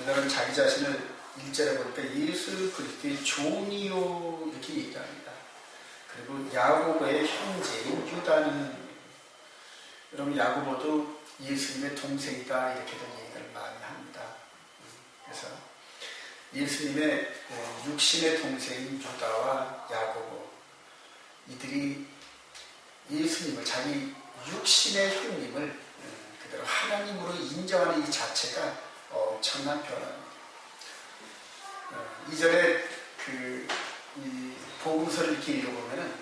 유다는 자기 자신을 일절에 보니까 예수 그리스도의 종이요 이렇게 얘기합니다. 그리고 야고보의 형제인 유다는, 여러분 야고보도 예수님의 동생이다 이렇게도 얘기를 많이 합니다. 그래서 예수님의 육신의 동생인 유다와 야고보, 이들이 예수님을, 자기 육신의 형님을 그대로 하나님으로 인정하는 이 자체가 엄청난 변화입니다. 이전에 이 복음서를 이렇게 읽어보면은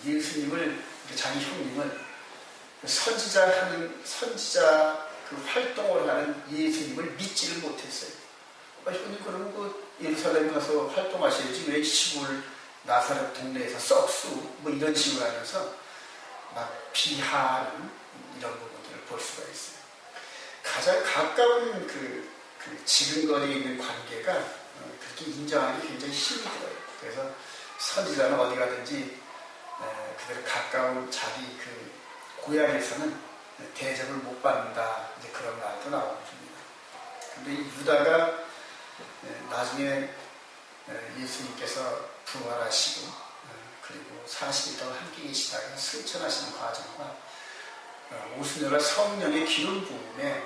예수님을, 자기 형님을 선지자 그 활동을 하는 예수님을 믿지를 못했어요. 형님 그러면 예루살렘 가서 활동하셔야지 왜 시골 나사렛 동네에서 썩수 뭐 이런 식으로 하면서 막 비하하는 이런 부분들을 볼 수가 있어요. 가장 가까운 그 지근거리에 있는 관계가 그렇게 인정하기 굉장히 힘이 들어요. 그래서 선지자는 어디 가든지 그대로 가까운 자기 그 고향에서는 대접을 못 받는다, 이제 그런 말도 나옵니다. 근데 이 유다가 나중에 예수님께서 부활하시고 그리고 40일 동안 함께 계시다가 승천하시는 과정과 오순절날 성령의 기름 부음에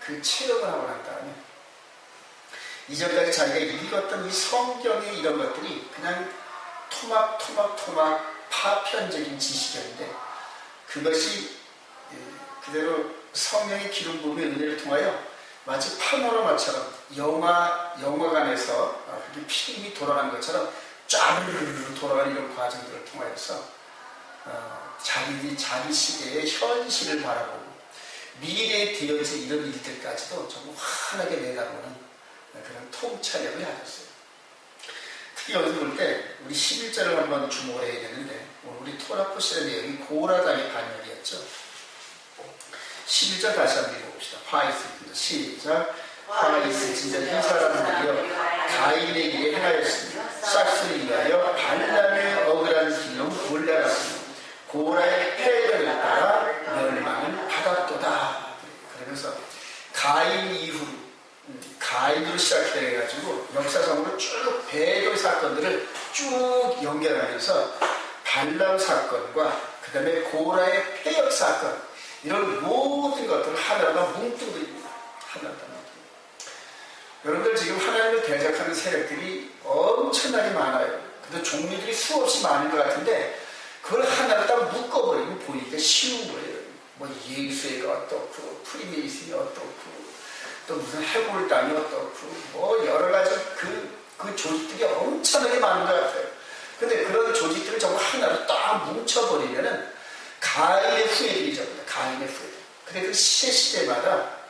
그 체험을 하고 난 다음에 이전까지 자기가 읽었던 이 성경의 이런 것들이 그냥 토막 파편적인 지식이었는데, 그것이 그대로 성령의 기름 부음의 은혜를 통하여 마치 파노라마처럼 영화관에서 필름이 돌아가는 것처럼 쫙 돌아가는 이런 과정들을 통하여서 자기 시대의 현실을 바라보고 미래에 되어질 이런 일들까지도 정말 환하게 내다보는 그런 통찰력을 가졌어요. 특히 여기서 볼 때 우리 11절을 한번 주목을 해야 되는데, 우리 토라포시의 내용이 고라당의 반역이었죠. 11절 다시 한번 읽어봅시다. 화이스입니다. 시작. 화이스 진짜 이 사람들이여 가인의 길에 행하였으며 싹스를 위하여 발람의 억울한 길로 몰려갔으며 고라의 폐해를 따라 멸망을 받았도다. 그러면서 가인 이후 가인으로 시작해가지고 역사상으로 쭉 배도의 사건들을 쭉 연결하면서 발람 사건과 그 다음에 고라의 폐역 사건, 이런 모든 것들을 하나가 뭉뚱그립니다. 하나가. 여러분들 지금 하나님을 대적하는 세력들이 엄청나게 많아요. 근데 종류들이 수없이 많은 것 같은데 그걸 하나로 딱 묶어버리면 보니까 쉬운 거예요. 뭐 예수회가 어떻고 프리메이슨이 어떻고 또 무슨 해골당이 어떻고 뭐 여러 가지 그 조직들이 엄청나게 많은 것 같아요. 근데 그런 조직들을 전부 하나로 딱 뭉쳐버리면은 가인의 후예들이 전부다. 가인의 후예들. 근데 그 시대마다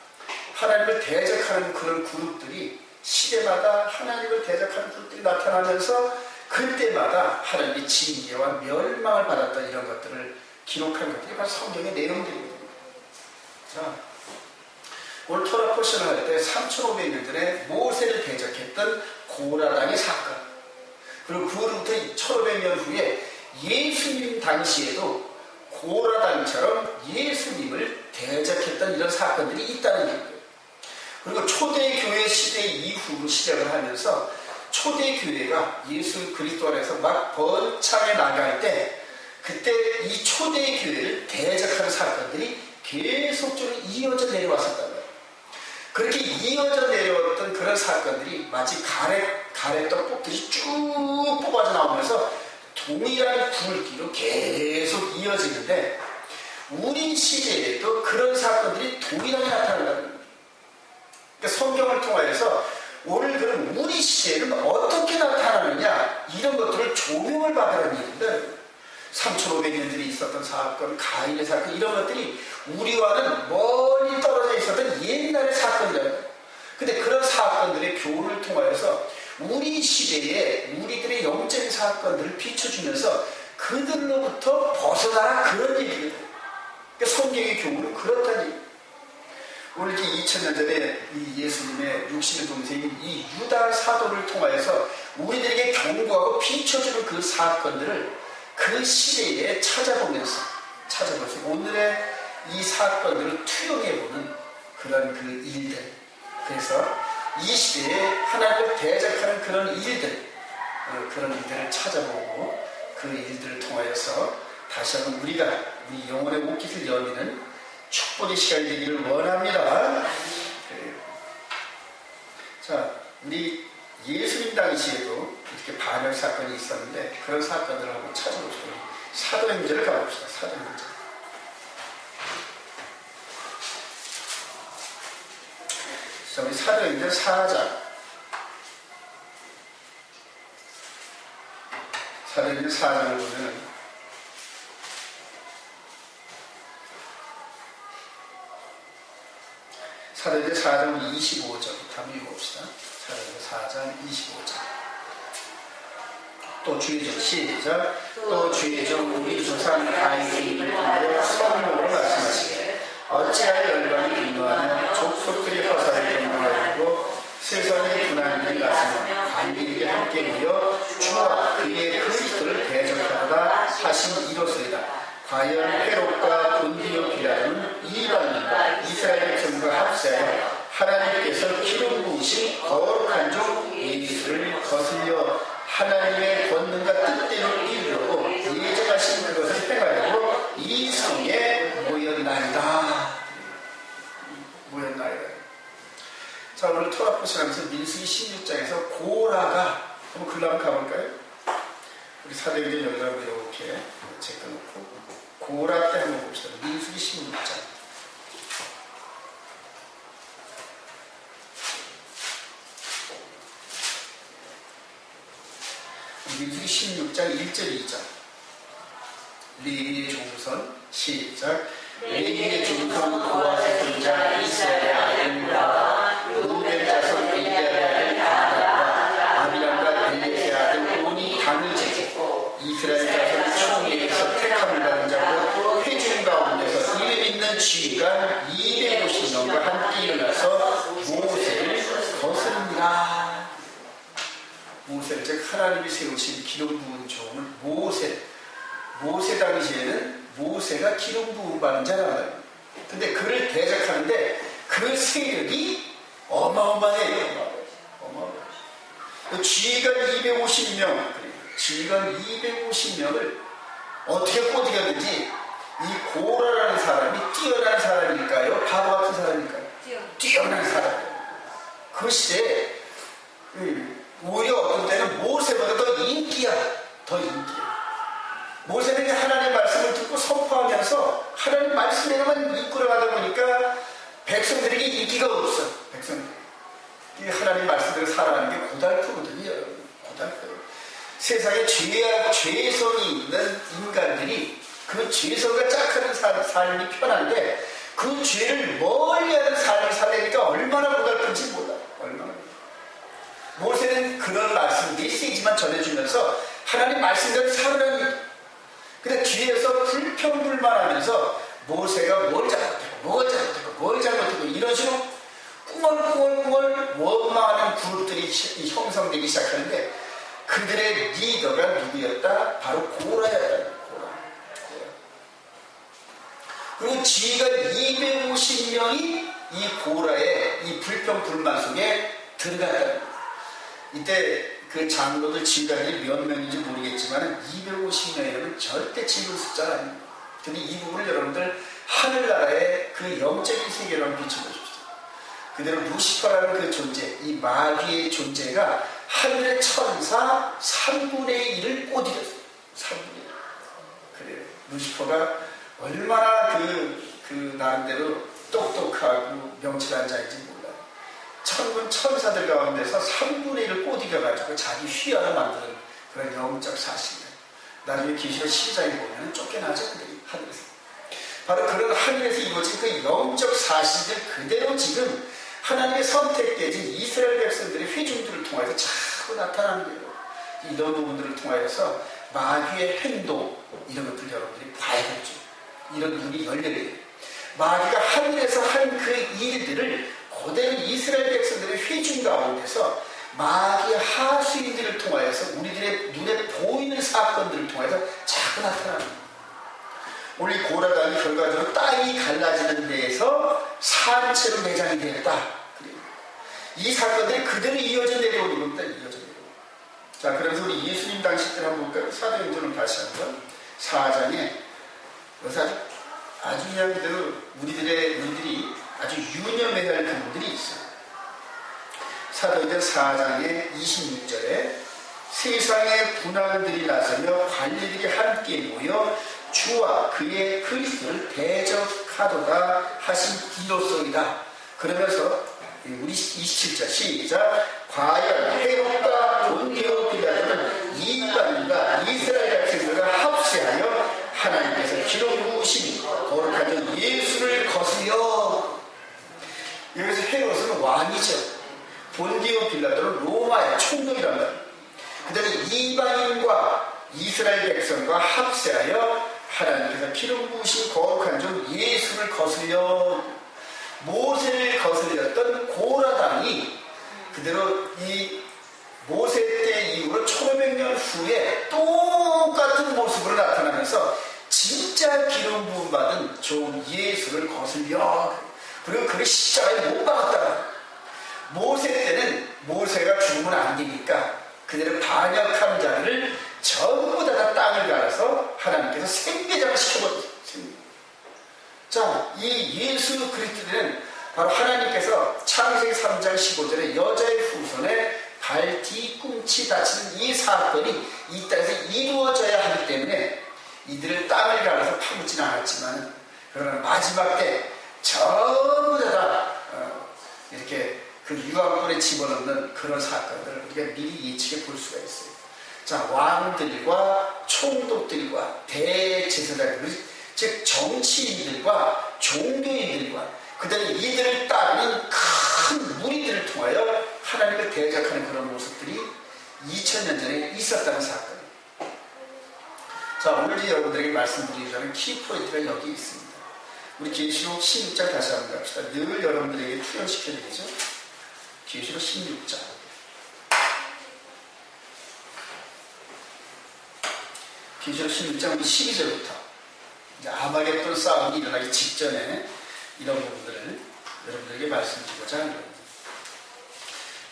하나님을 대적하는 그런 그룹들이, 시대마다 하나님을 대적하는 그룹들이 나타나면서 그때마다 하나님의 징계와 멸망을 받았던 이런 것들을 기록한 것들이 바로 성경의 내용들입니다. 자, 오늘 토라 포션을 할 때 3500년 전에 모세를 대적했던 고라당의 사건, 그리고 그로부터 1500년 후에 예수님 당시에도 고라당처럼 예수님을 대적했던 이런 사건들이 있다는 얘기예요. 그리고 초대교회 시대 이후로 시작을 하면서 초대교회가 예수 그리스도 안에서 막 번창해 나갈 때, 그때 이 초대교회를 대적하는 사건들이 계속적으로 이어져 내려왔었단 말이에요. 그렇게 이어져 내려왔던 그런 사건들이 마치 가래떡 뽑듯이 쭉 뽑아져 나오면서 동일한 굵기로 계속 이어지는데, 우리 시대에도 그런 사건들이 동일하게 나타난다는 거예요. 그러니까 성경을 통하여서 오늘 그럼 우리 시대에는 어떻게 나타나느냐, 이런 것들을 조명을 받으라는 얘기인데, 3500년 전에 있었던 사건, 가인의 사건, 이런 것들이 우리와는 멀리 떨어져 있었던 옛날의 사건이잖아요. 근데 그런 사건들의 교훈을 통하여서 우리 시대에 우리들의 영적인 사건들을 비춰주면서 그들로부터 벗어나라, 그런 얘기입니다. 그러니까 성경의 교훈은 그렇다는 얘기입니다. 오늘 이렇게 2000년 전에 이 예수님의 육신의 동생인 이 유다 사도를 통하여서 우리들에게 경고하고 비춰주는 그 사건들을 그 시대에 찾아보면서 오늘의 이 사건들을 투영해보는 그런 그 일들. 그래서 이 시대에 하나님을 대적하는 그런 일들을 찾아보고 그 일들을 통하여서 다시 한번 우리 영혼의 옷깃을 여미는 축복의 시간이 되기를 원합니다. 자, 우리 예수님 당시에도 이렇게 반역 사건이 있었는데 그런 사건들을 한번 찾아보시고 사도행전을 가봅시다. 사도행전. 자, 우리 사도행전 4장. 사도행전 4장을 보면 사도행전 4장 25절부터 한번 읽어봅시다. 사도행전 4장 25절. 또 주의 종 시작. 또 주의 종 우리 조상 다윗을 통하여 성령으로 말씀하시기를 어찌하여 열방이 분노하며 족속들이 허사를 경고하고 세상의 분한들이 나서며 관리에게 함께 모여 주와 그의 그리스도를 대적하다 하신 이로소이다. 과연 헤롯과 본디오 빌라도는 이방인과 이스라엘 백성과 합세하여 하나님께서 기름 부으신 거룩한 종 예수를 거슬려 하나님의 권능과 뜻대로 이루려고 예정하신 그것을 행하려고 이 성에 모였나이다. 자, 오늘 토라 포시하면서 민수기 16장에서 고라가 한번 글로 한번 가볼까요? 우리 사도행전 여기다 이렇게 제껴놓고 고라 때 한번 봅시다. 민수기 16장. 민수기 16장 1절 2절. 레위의 종손 시작. 레위의 종손 고아의 손자 이스라엘의 아들 무라와 루벤 자손 엘리야의 아들 다단과 아비람과 벨렛의 아들 온이 당을 지켰고 이스라엘 자손 총회에서 택함을 받은 자고 회중 가운데서 이름 있는 지휘관 250명과 함께 일어나서 모세를 거스릅니다. 모세를 즉 하나님이 세우신 기름 부은 종은 모세 당시에는 모세가 기름 부음 받은 자라고요. 근데 그를 대적하는데 그 세력이 어마어마해요. 지휘관 250명, 지휘관 250명을 어떻게 꼬드겼는지 이 고라라는 사람이 뛰어난 사람일까요? 바보 같은 사람일까요? 뛰어난 사람이에요. 그 시대에 오히려 어떤 때는 모세보다 더 인기야. 모세는 하나님의 말씀을 듣고 선포하면서 하나님 말씀대로만 이끌어가다 보니까 백성들에게 인기가 없어. 백성들이 하나님 말씀대로 살아가는 게 고달프거든요. 고달프요. 세상에 죄성이 있는 인간들이 그 죄성과 짝하는 삶이 편한데 그 죄를 멀리하는 삶을 살려니까 얼마나 고달픈지 몰라. 모세는 그런 말씀 메시지만 전해주면서 하나님 말씀대로 살으라는. 근데 뒤에서 불평불만하면서 모세가 뭘 잘못했고 이런 식으로 꿍얼꿍얼 원망하는 그룹들이 형성되기 시작하는데 그들의 리더가 누구였다? 바로 고라였다. 그리고 지휘관 250명이 이 고라의 이 불평불만 속에 들어갔다. 이때 그 장로들 지휘관들이 몇 명인지 모르겠지만 250명이라면 절대 지금 숫자가 아닙니다. 근데 이 부분을 여러분들 하늘나라의 그 영적인 세계로 한번 비춰보십시오. 그대로 루시퍼라는 그 존재, 이 마귀의 존재가 하늘의 천사 3분의 1을 꼬드렸어요. 3분의 1. 그래요. 루시퍼가 얼마나 그 나름대로 똑똑하고 명철한 자인지 몰라요. 천군 천사들 가운데서 3분의 1을 꼬드겨가지고 자기 휘하를 만드는 그런 영적 사실들. 나중에 계시록 12장에 보면 쫓겨나죠. 그들이 하늘에서. 바로 그런 하늘에서 이루어진 그 영적 사실들 그대로 지금 하나님의 선택되어진 이스라엘 백성들의 회중들을 통해서 자꾸 나타나는 거예요. 이런 부분들을 통하여서 마귀의 행동 이런 것들 여러분들이 봐야겠죠. 이런 눈이 열려야 돼요. 마귀가 하늘에서 한 그 일들을 그대로 이스라엘 백성들의 회중 가운데서 마귀의 하수인들을 통하여서 우리들의 눈에 보이는 사건들을 통해서 자꾸 나타나는 거예요. 우리 고라당이 결과적으로 땅이 갈라지는 데에서 산채로 매장이 되었다. 이 사건들이 그대로 이어져 내려오는 겁니다. 이어져 내려오는. 자, 그래서 우리 예수님 당시 때 한번 볼까요? 사도행전을 다시 한번 4장에 아주 그냥 그대로 우리들이 아주 유념해야 할 부분들이 있어요. 사도행전 4장의 26절에 세상의 분황들이 나서며 관리들이 함께 모여 주와 그의 그리스도를 대적하도다 하신 기로소이다. 그러면서 우리 27절 시작. 과연 헤롯과 본디오 빌라도는 이방인과 이스라엘 백성들과 합세하여 하나님께서 기록 부으신 거룩한 전 예수를 거스려. 여기서 헤롯은 왕이죠. 본디오 빌라도는 로마의 총독이란 말이에요. 그 다음에 이방인과 이스라엘 백성과 합세하여 하나님께서 기름 부으신 거룩한 종 예수를 거슬려. 모세를 거슬렸던 고라당이 그대로 이 모세 때 이후로 1500년 후에 똑같은 모습으로 나타나면서 진짜 기름 부음 받은 종 예수를 거슬려. 그리고 그를 십자가에 못 박았다. 모세 때는 모세가 죽으면 안 되니까 그대로 반역한 자들을 전부 다 땅을 갈아서 하나님께서 생매장을 시켜버렸어요. 자, 이 예수 그리스도는 바로 하나님께서 창세기 3장 15절에 여자의 후손에 발 뒤꿈치 다치는 이 사건이 이 땅에서 이루어져야 하기 때문에 이들을 땅을 갈아서 파묻지는 않았지만 그러나 마지막 때 전부 다 이렇게 그 유황불에 집어넣는 그런 사건들을 우리가 미리 예측해 볼 수가 있어요. 자, 왕들과 총독들과 대제사장들, 즉 정치인들과 종교인들과 그 다음에 이들을 따르는 큰 무리들을 통하여 하나님을 대적하는 그런 모습들이 2000년 전에 있었다는 사건이에요. 자, 오늘 여러분들에게 말씀드리고자 하는 키포인트가 여기 있습니다. 우리 계시록 16장 다시 한번 갑시다. 늘 여러분들에게 투영시켜드리죠. 계시록 16장. 계시록 16장 12절부터 이제 아마겟돈 싸움이 일어나기 직전에 이런 부분들을 여러분들에게 말씀드리고자 하는 겁니다.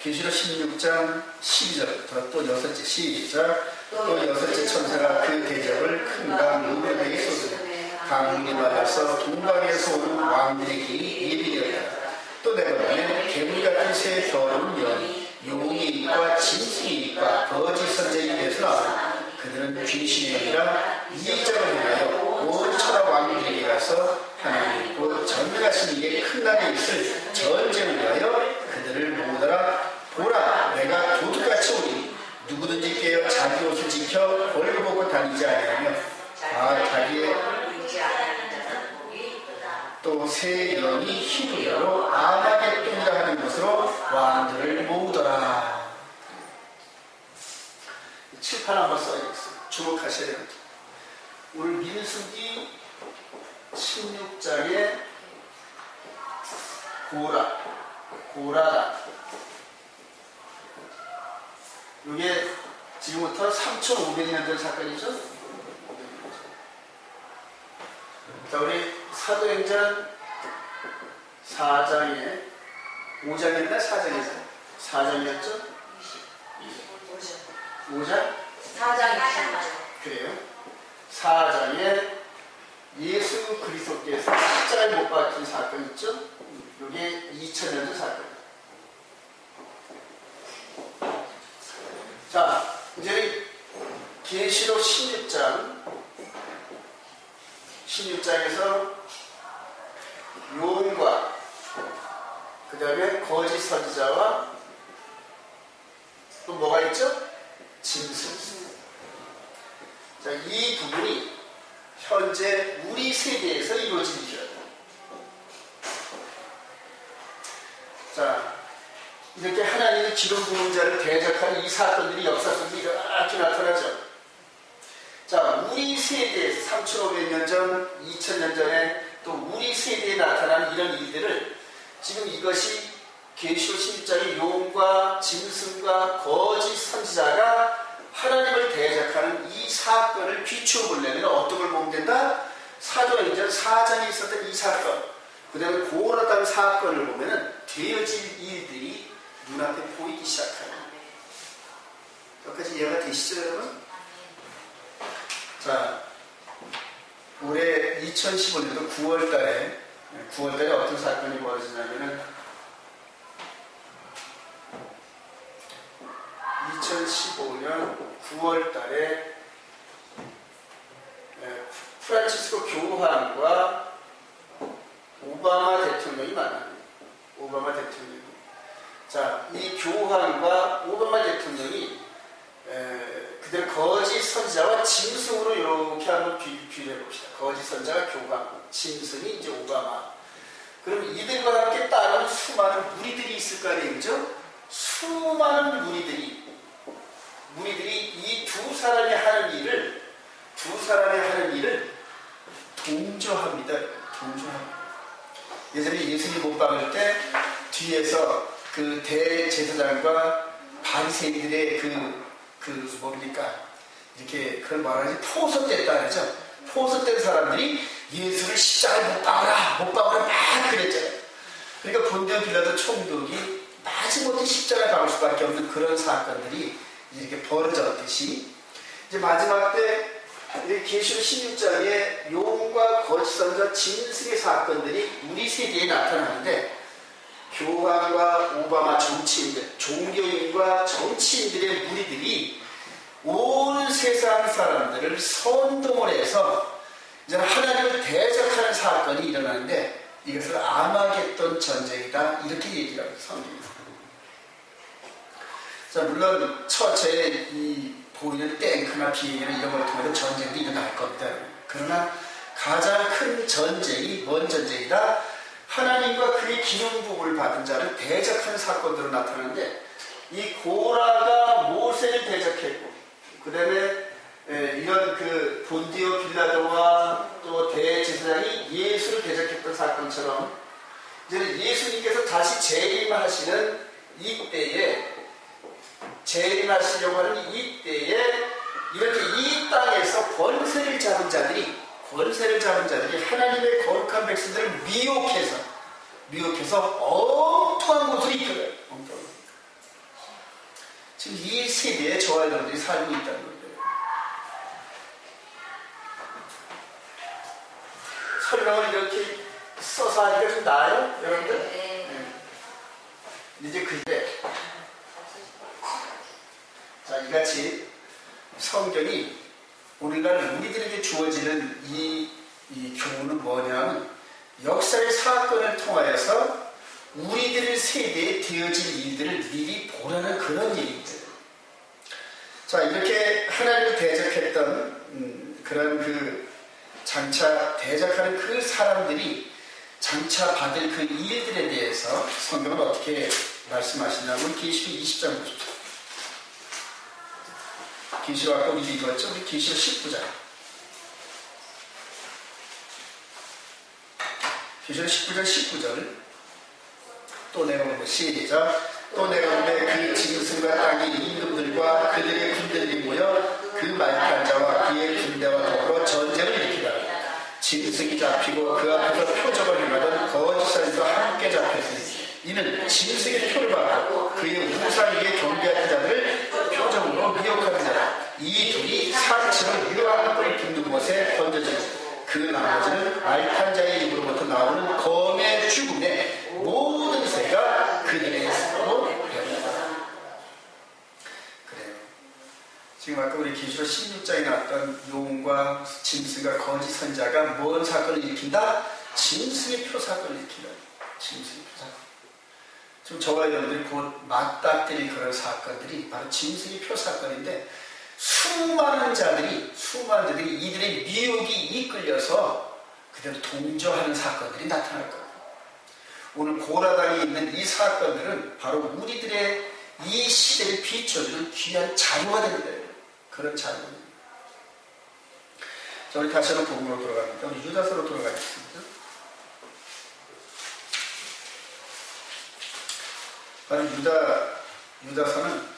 계시록 16장 12절부터 또 여섯째 시작. 또 여섯째 천사가 그 대접을 큰 강 의변에게 쏟으며 강물이 말라서 동방에서 오는 왕들의 길이 예비되었다. 또 내가 보니 개물 같은 새 더러운 연이 용의 입과 짐승의 입과 거짓 선지자의 입에서 나오고 그들은 귀신이 아니라 이적을 행하여 온 천하 왕들에게 가서 하나님 곧 전능하신 이의 큰 날에 있을 전쟁을 위하여 그들을 모으더라. 보라, 내가 도둑같이 오니 누구든지 깨어 자기 옷을 지켜 벌거벗고 다니지 아니하며 자기의 또 새 연이 히브리어로 아마겟돈이라 하는 곳으로 왕들을 모으더라. 칠판 한번 써야겠어요. 주목하셔야 됩니다. 오늘 민수기 16장에 고라다. 이게 지금부터 3500년 전 사건이죠. 자, 우리 사도행전 4장에 5장이었나 4장이었죠? 4장이었죠? 5장? 4장이죠. 그래요. 4장에 예수 그리스도께서 십자가에 못 박힌 사건 있죠? 이게 2000년 전 사건. 자, 이제 계시록 16장에서 요원과 그 다음에 거짓 선지자와 또 뭐가 있죠? 짐승. 자, 이 부분이 현재 우리 세대에서 이루어진 일이에요. 자, 이렇게 하나님의 기름 부은 자를 대적하는 이 사건들이 역사 속에 이렇게 나타나죠. 자, 우리 세대에서 3500년 전, 2000년 전에 또 우리 세대에 나타나는 이런 일들을 지금 이것이 계시록 16장의 용과 짐승과 거짓 선지자가 하나님을 대적하는 이 사건을 비추어 보려면 어떤 걸 보면 된다? 사도행전 4장에 있었던 이 사건, 그 다음에 고라당 사건을 보면은 되어질 일들이 눈앞에 보이기 시작하는. 여기까지 이해가 되시죠, 여러분? 자, 올해 2015년도 9월달에 어떤 사건이 벌어지냐면은 2015년 9월달에 프란치스코 교황과 오바마 대통령이 만납니다. 오바마 대통령. 자, 이 교황과 오바마 대통령이 그들 거짓 선지자와 짐승으로 이렇게 한번 비교해 봅시다. 거짓 선지자가 교황, 짐승이 이제 오바마. 그럼 이들과 함께 따르는 수많은 무리들이 있을 거 아니죠? 수많은 무리들이 이 두 사람이 하는 일을 동조합니다. 예전에 예수님 못 박을 때 뒤에서 그 대제사장과 바리새인들의 뭡니까? 이렇게 그걸 말하지 포섭됐다 그러죠. 포섭된 사람들이 예수를 십자가에 못 박아라 막 그랬잖아요. 그러니까 본디오 빌라도 총독이 마지못해 십자가에 박을 수밖에 없는 그런 사건들이 이렇게 벌어졌듯이 이제 마지막 때 계시록 16장에 용과 거짓 선지자 짐승의 사건들이 우리 세계에 나타나는데 교황과 오바마 정치인들, 종교인과 정치인들의 무리들이 온 세상 사람들을 선동을 해서 이제 하나님을 대적하는 사건이 일어나는데 이것을 아마겟돈 전쟁이다 이렇게 얘기를 합니다. 성경에서. 자, 물론 처처에 이 보이는 탱크나 비행기나 이런 걸 통해서 전쟁도 일어날 겁니다. 그러나 가장 큰 전쟁이 뭔 전쟁이다? 하나님과 그의 기념복을 받은 자를 대적하는 사건으로 나타나는데 이 고라가 모세를 대적했고 그 다음에 이런 그 본디오 빌라도와 또 대제사장이 예수를 대적했던 사건처럼 이제 예수님께서 다시 재림하시는 이때에 재림하시려고 하는 이때에 이렇게 이 땅에서 권세를 잡은 자들이 하나님의 거룩한 백성들을 미혹해서 엉뚱한 곳으로 이끌어요. 지금 이 세대에 저와 여러분들이 살고 있다는 거예요. 설명을 이렇게 써서 하니까 좀 나아요? 여러분들? 네. 이제 그때 자, 이같이 성경이 오늘날 우리들에게 주어지는 이 교훈은 뭐냐면 역사의 사건을 통하여서 우리들 세대에 되어질 일들을 미리 보라는 그런 일입니다. 자, 이렇게 하나님을 대적했던 그런 장차 대적하는 그 사람들이 장차 받을 그 일들에 대해서 성경은 어떻게 말씀하시냐면 계시록 20장 보십시오. 계시록 아까 우리 읽었죠? 우리 계시록 19장. 계시록 19장 19절. 또 내가 보면 시작. 또 내가 보면 그 짐승과 땅의 임금들과 그들의 군대들이 모여 그 말탄 자와 그의 군대와 더불어 전쟁을 일으키다. 짐승이 잡히고 그 앞에서 표적을 행하던 거짓 선지자도 함께 잡혔으니 이는 짐승의 표를 받고 그의 우상 위에 경배하는 자들을 표적으로 미혹하는 자라. 이 둘이 사치로 유효한 뿔을 붓는 곳에 던져지고 그 나머지는 말탄자의 입으로부터 나오는 검의 죽음에 모든 새가 그들의 손으로 배운다. 그래요. 지금 아까 우리 계시록 16장에 나왔던 용과 짐승과 거짓 선자가 뭔 사건을 일으킨다? 짐승의 표 사건을 일으킨다. 짐승의 표 사건. 지금 저와 여러분들이 곧 맞닥뜨릴 그런 사건들이 바로 짐승의 표 사건인데 수많은 자들이 이들의 미혹이 이끌려서 그대로 동조하는 사건들이 나타날 거예요. 오늘 고라당에 있는 이 사건들은 바로 우리들의 이 시대를 비춰주는 귀한 자료가 됩니다. 그런 자료입니다. 자, 우리 다시 한번 복음으로 돌아갑니다. 우리 유다서로 돌아가겠습니다. 바로 유다서는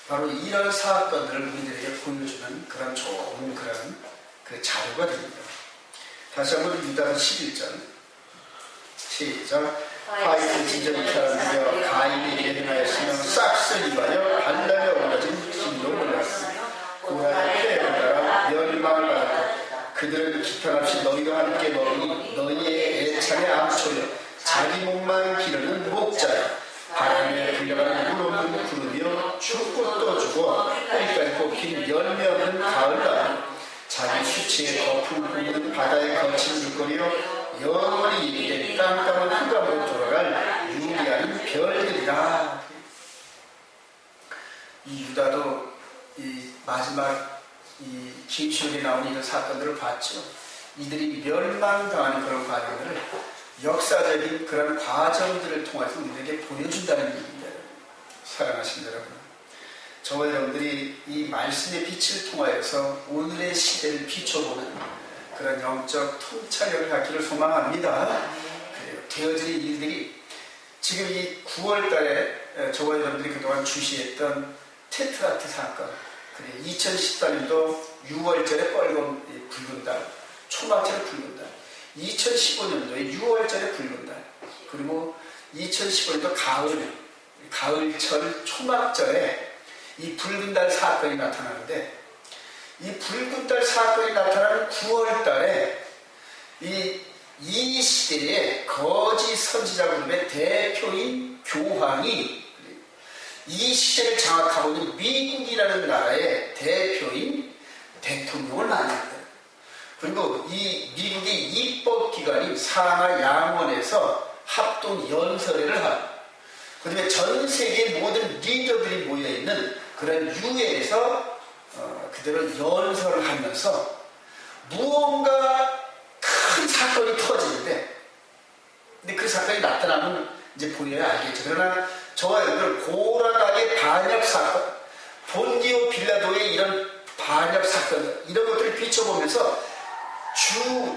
바로 이런 사건들을 우리들에게 보여주는 그런 좋은 그 자료가 됩니다. 다시 한번 유다서 11장 시작. 파이스 진정이 사람이여 가인에게 행하였으며 싹쓸이 입하여 반란에 어우러진 길로 몰랐으며 고라의 폐에 따라 멸망을 받았고 그들은 기탄없이 너희와 함께 먹으니 너희의 애찬에 암초여 자기 몸만 기르는 목자여 바람에 불려가는 물 없는 구름이여 죽고 주고 뿌리까지 뽑힌 열매 없는 가을나무 자기 수치에 거품 부는 바다에 거친 물거리여 영원히 이르게 깜깜한 흑암으로 돌아갈 유리한 별들이라. 이 유다도 이 마지막 이 김시온에 나온 이런 사건들을 봤죠. 이들이 멸망당하는 그런 과정들을 역사적인 그런 과정들을 통해서 우리에게 보여준다는 얘기입니다. 사랑하신 여러분, 저와 여러분들이 이 말씀의 빛을 통하여서 오늘의 시대를 비춰보는 그런 영적 통찰력을 갖기를 소망합니다. 되어지는 일들이 지금 이 9월달에 저와 여러분들이 그동안 주시했던 테트라트 사건, 2014년도 6월절에 빨간 붉은 달, 초막절에 붉은 달, 2015년도에 6월절에 붉은 달, 그리고 2015년도 가을철 초막절에 이 붉은 달 사건이 나타나는데, 이 붉은 달 사건이 나타나는 9월 달에 이 시대의 거짓 선지자 그룹의 대표인 교황이 이 시대를 장악하고 있는 미국이라는 나라의 대표인 대통령을 만납니다. 그리고 이 미국의 입법기관인 상하 양원에서 합동 연설회를 하고, 그 다음에 전 세계 모든 리더들이 모여있는 그런 유엔에서 그대로 연설을 하면서 무언가 큰 사건이 터지는데, 근데 그 사건이 나타나면 이제 보여야 알겠죠. 그러나 저와 여러분들 고라닥의 반역 사건, 본디오 빌라도의 이런 반역 사건, 이런 것들을 비춰보면서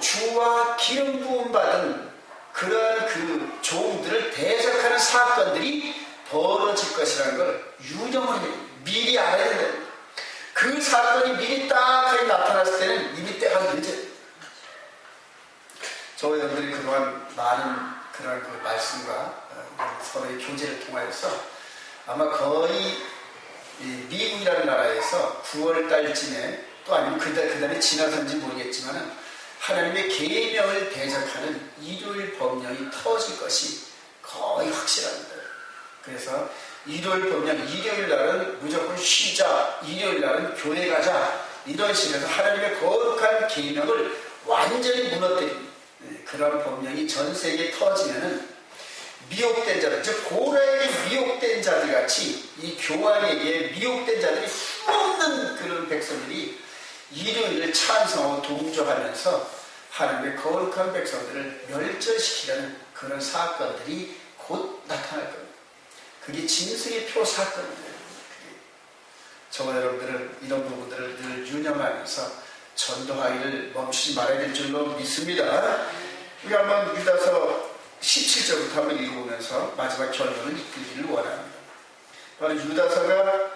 주와 기름 부음 받은 그러한 그 종들을 대적하는 사건들이 벌어질 것이라는 걸 유념을 미리 알아야 된다. 그 사건이 미리 딱하게 나타났을 때는 이미 때가 늦어요. 저와 여러분들이 그동안 많은 그런 그 말씀과 서로의 교제를 통하여서 아마 거의 미국이라는 나라에서 9월 달쯤에 또 아니면 그 다음에 지나선지 모르겠지만 하나님의 계명을 대적하는 일요일 법령이 터질 것이 거의 확실합니다. 그래서 일요일 법령, 일요일 날은 무조건 쉬자, 일요일 날은 교회 가자, 이런 식으로 하나님의 거룩한 계명을 완전히 무너뜨린 그런 법령이 전 세계에 터지면은 미혹된 자들, 즉 고라에게 미혹된 자들 같이 이 교황에게 미혹된 자들이 수없는 그런 백성들이 일요일을 찬성하고 동조하면서 하나님의 거룩한 백성들을 멸절시키려는 그런 사건들이 곧 나타날 겁니다. 그게 진승의 표 사건입니다. 저와 여러분들은 이런 부분들을 늘 유념하면서 전도하기를 멈추지 말아야 될 줄로 믿습니다. 우리 한번 유다서 17절부터 한번 읽어보면서 마지막 결론을 이끌기를 원합니다. 바로 유다가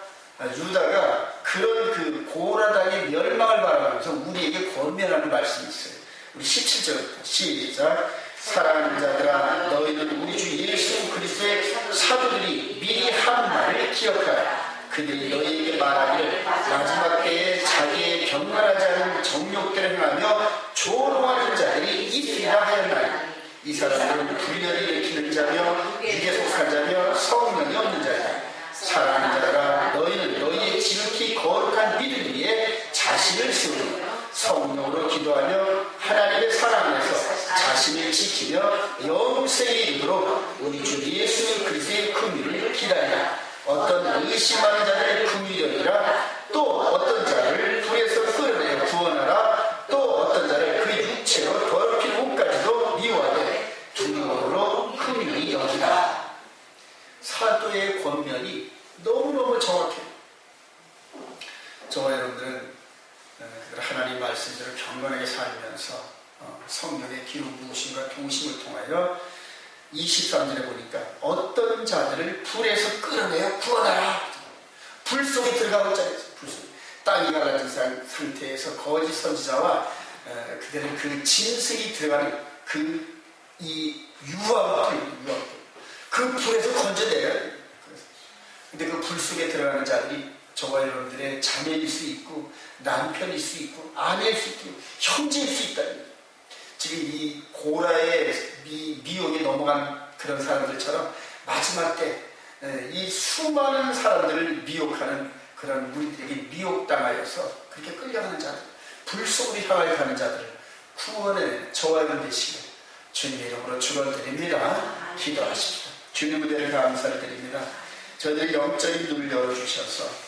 그런 그 고라당의 멸망을 바라보면서 우리에게 권면하는 말씀이 있어요. 우리 17절부터 시작. 사랑하는 자들아, 너희는 우리 주 예수 그리스도의 사도들이 미리 한 말을 기억하라. 그들이 너희에게 말하기를 마지막 때에 자기의 경건하지 않은 정욕대로 행하며 조롱하는 자들이 있으리라 하였나니, 이 사람들은 불의를 일으키는 자며 육에 속한 자며 성령이 없는 자이다. 사랑하는 자들아, 너희는 너희의 지극히 거룩한 믿음 위에 자신을 세우고 성령으로 기도하며 하나님의 사랑 안에서 자신을 지키며 영생에 이르도록 우리 주 예수 그리스도의 긍휼을 기다리라. 어떤 의심하는 자를 긍휼하리라. 또 어떤 자를 불에서 끌어내어 구원하라. 또 어떤 자를 그 육체로 더럽힌 옷까지도 미워하되 두려움으로 긍휼히 여기라. 사도의 권면이 너무너무 정확해요. 저와 여러분들은 하나님 말씀대로 경건하게 살면서 성령의 기름 부으심과 동심을 통하여 23절에 보니까 어떤 자들을 불에서 끌어내어 구원하라. 불 속에 들어가고 있잖아요. 불 속에. 땅이 갈라진 상태에서 거짓 선지자와 그들은 그 짐승이 들어가는 이 유황불. 그 불에서 건져내요. 근데 그 불 속에 들어가는 자들이 저와 여러분들의 자녀일 수 있고, 남편일 수 있고, 아내일 수 있고, 형제일 수 있다. 지금 이 고라의 미혹에 넘어간 그런 사람들처럼 마지막 때 이 수많은 사람들을 미혹하는 그런 우리들에게 미혹당하여서 그렇게 끌려가는 자들, 불 속으로 향하여 가는 자들을 구원해 저와 여러분 되시길 주님의 이름으로 축원드립니다. 기도하십시다. 주님 은혜를 감사드립니다. 저희들 영적인 눈을 열어주셔서